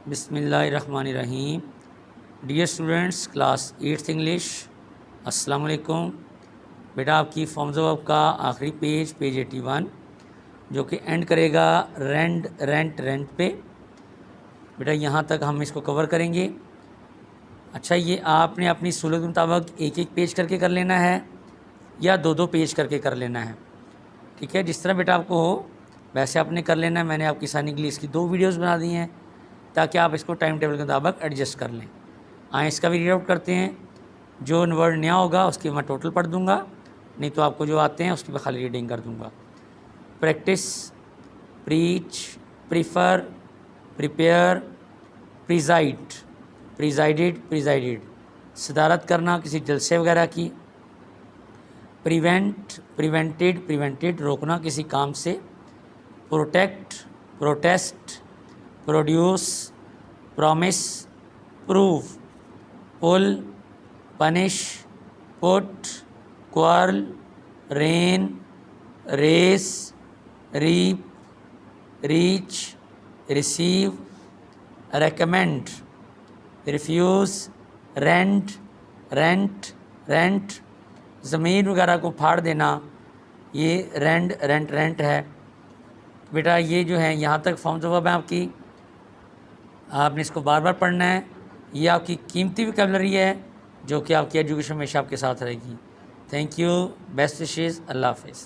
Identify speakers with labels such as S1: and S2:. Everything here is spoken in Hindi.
S1: बिस्मिल्लाहिर्रहमानिर्रहीम। Dear students, class 8th English, अस्सलाम वालेकुम। बेटा आपकी फॉर्म्स ऑफ वर्ब का आखिरी पेज 81 जो कि एंड करेगा रेंट रेंट रेंट पे। बेटा यहाँ तक हम इसको कवर करेंगे। अच्छा, ये आपने अपनी सहूलत के मुताबिक एक एक पेज करके कर लेना है या दो दो पेज करके कर लेना है, ठीक है। जिस तरह बेटा आपको हो वैसे आपने कर लेना है। मैंने आपकी आसानी के लिए इसकी 2 वीडियोस बना दी हैं ताकि आप इसको टाइम टेबल के मुताबिक एडजस्ट कर लें। आए इसका भी रीड आउट करते हैं। जो वर्ड नया होगा उसकी मैं टोटल पढ़ दूंगा, नहीं तो आपको जो आते हैं उसकी मैं खाली रीडिंग कर दूंगा। Practice, preach, prefer, prepare, preside, presided, presided, सदारत करना किसी जलसे वगैरह की। प्रिवेंट, प्रिवेंटेड, प्रिवेंटेड, रोकना किसी काम से। Protect, protest, produce, promise, prove. Pull, punish, put, quarrel, rain, race, reap, reach, receive, recommend, refuse, rent, rent, rent, ज़मीन वगैरह को फाड़ देना, ये रेंट रेंट रेंट है। बेटा ये जो है यहाँ तक फॉर्म्स ऑफ वर्ब है आपकी, आपने इसको बार बार पढ़ना है। ये आपकी कीमती वोकैबुलरी है जो कि आपकी एजुकेशन में हमेशा आपके साथ रहेगी। थैंक यू, बेस्ट विशेज़, अल्लाह हाफ़िज़।